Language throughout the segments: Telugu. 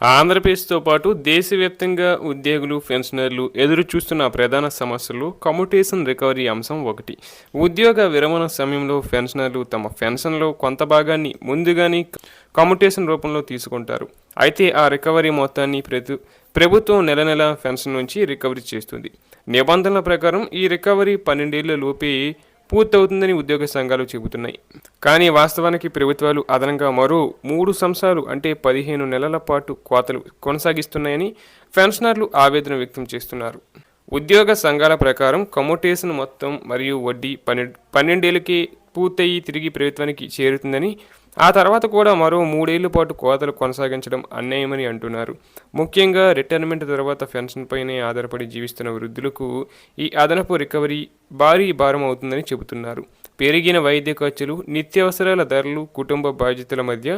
ఆంధ్రప్రదేశ్‌తో పాటు దేశవ్యాప్తంగా ఉద్యోగులు, పెన్షనర్లు ఎదురు చూస్తున్న ప్రధాన సమస్యల్లో కమ్యూటేషన్ రికవరీ అంశం ఒకటి. ఉద్యోగ విరమణ సమయంలో పెన్షనర్లు తమ పెన్షన్‌లో కొంత భాగాన్ని ముందుగానే కమ్యూటేషన్ రూపంలో తీసుకుంటారు. అయితే ఆ రికవరీ మొత్తాన్ని ప్రభుత్వం నెల నెల పెన్షన్ నుంచి రికవరీ చేస్తుంది. నిబంధనల ప్రకారం ఈ రికవరీ 12 ఏళ్ల లోపే పూర్తవుతుందని ఉద్యోగ సంఘాలు చెబుతున్నాయి. కానీ వాస్తవానికి ప్రభుత్వాలు అదనంగా మరో 3 సంవత్సరాలు అంటే 15 నెలల పాటు కోతలు కొనసాగిస్తున్నాయని పెన్షనర్లు ఆవేదన వ్యక్తం చేస్తున్నారు. ఉద్యోగ సంఘాల ప్రకారం కమ్యూటేషన్ మొత్తం మరియు వడ్డీ 12 ఏళ్లకే పూర్తయి తిరిగి ప్రభుత్వానికి చేరుతుందని, ఆ తర్వాత కూడా మరో 3 ఏళ్ల పాటు కోతలు కొనసాగించడం అన్యాయమని అంటున్నారు. ముఖ్యంగా రిటైర్మెంట్ తర్వాత పెన్షన్పైనే ఆధారపడి జీవిస్తున్న వృద్ధులకు ఈ అదనపు రికవరీ భారీ భారం అవుతుందని చెబుతున్నారు. పెరిగిన వైద్య ఖర్చులు, నిత్యావసరాల ధరలు, కుటుంబ బాధ్యతల మధ్య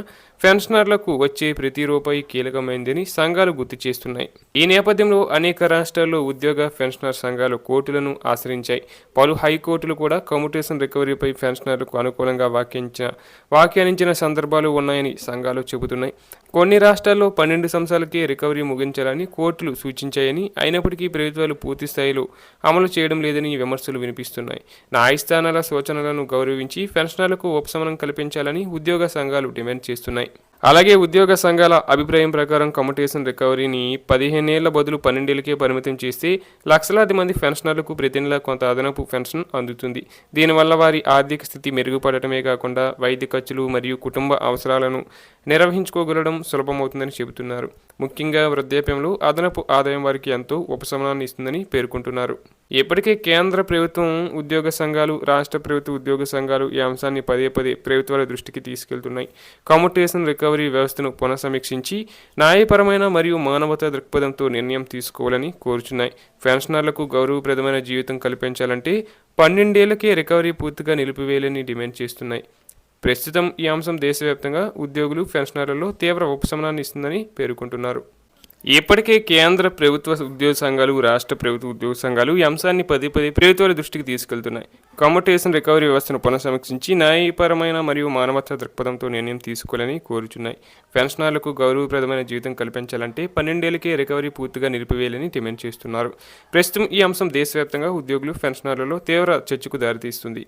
పెన్షనర్లకు వచ్చే ప్రతి రూపాయి కీలకమైందని సంఘాలు గుర్తు చేస్తున్నాయి. ఈ నేపథ్యంలో అనేక రాష్ట్రాల్లో ఉద్యోగ పెన్షనర్ సంఘాలు కోర్టులను ఆశ్రయించాయి. పలు హైకోర్టులు కూడా కమ్యూటేషన్ రికవరీపై పెన్షనర్లకు అనుకూలంగా వ్యాఖ్యానించిన సందర్భాలు ఉన్నాయని సంఘాలు చెబుతున్నాయి. కొన్ని రాష్ట్రాల్లో 12 సంవత్సరాలకే రికవరీ ముగించాలని కోర్టులు సూచించాయని, అయినప్పటికీ ప్రభుత్వాలు పూర్తి స్థాయిలో అమలు చేయడం లేదని విమర్శలు వినిపిస్తున్నాయి. న్యాయస్థానాల సూచనలను గౌరవించి పెన్షనర్లకు ఉపశమనం కల్పించాలని ఉద్యోగ సంఘాలు డిమాండ్ చేస్తున్నాయి. అలాగే ఉద్యోగ సంఘాల అభిప్రాయం ప్రకారం కమ్యూటేషన్ రికవరీని 15 ఏళ్ల బదులు 12 ఏళ్లకే పరిమితం చేస్తే లక్షలాది మంది పెన్షనర్లకు ప్రతి నెల కొంత అదనపు పెన్షన్ అందుతుంది. దీనివల్ల వారి ఆర్థిక స్థితి మెరుగుపడటమే కాకుండా వైద్య ఖర్చులు మరియు కుటుంబ అవసరాలను నిర్వహించుకోగలడం సులభమవుతుందని చెబుతున్నారు. ముఖ్యంగా వృద్ధాప్యంలో అదనపు ఆదాయం వారికి ఎంతో ఉపశమనాన్ని ఇస్తుందని పేర్కొంటున్నారు. ఇప్పటికే కేంద్ర ప్రభుత్వం ఉద్యోగ సంఘాలు, రాష్ట్ర ప్రభుత్వ ఉద్యోగ సంఘాలు ఈ అంశాన్ని పదే ప్రభుత్వాల దృష్టికి తీసుకెళ్తున్నాయి. కమ్యూటేషన్ రికవరీ వ్యవస్థను పునఃసమీక్షించి న్యాయపరమైన మరియు మానవతా దృక్పథంతో నిర్ణయం తీసుకోవాలని కోరుచున్నాయి. పెన్షనర్లకు గౌరవప్రదమైన జీవితం కల్పించాలంటే 12 ఏళ్లకే రికవరీ పూర్తిగా నిలిపివేయాలని డిమాండ్ చేస్తున్నాయి. ప్రస్తుతం ఈ అంశం దేశవ్యాప్తంగా ఉద్యోగులు, పెన్షనర్లలో తీవ్ర ఉపశమనాన్ని ఇస్తుందని పేర్కొంటున్నారు. ఇప్పటికే కేంద్ర ప్రభుత్వ ఉద్యోగ సంఘాలు, రాష్ట్ర ప్రభుత్వ ఉద్యోగ సంఘాలు ఈ అంశాన్ని పదే ప్రభుత్వాల దృష్టికి తీసుకెళ్తున్నాయి. కమ్యూటేషన్ రికవరీ వ్యవస్థను పునఃసమీక్షించి న్యాయపరమైన మరియు మానవతా దృక్పథంతో నిర్ణయం తీసుకోవాలని కోరుచున్నాయి. పెన్షనర్లకు గౌరవప్రదమైన జీవితం కల్పించాలంటే 12 ఏళ్లకే రికవరీ పూర్తిగా నిలిపివేయాలని డిమాండ్ చేస్తున్నారు. ప్రస్తుతం ఈ అంశం దేశవ్యాప్తంగా ఉద్యోగులు, పెన్షనర్లలో తీవ్ర చర్చకు దారితీస్తుంది.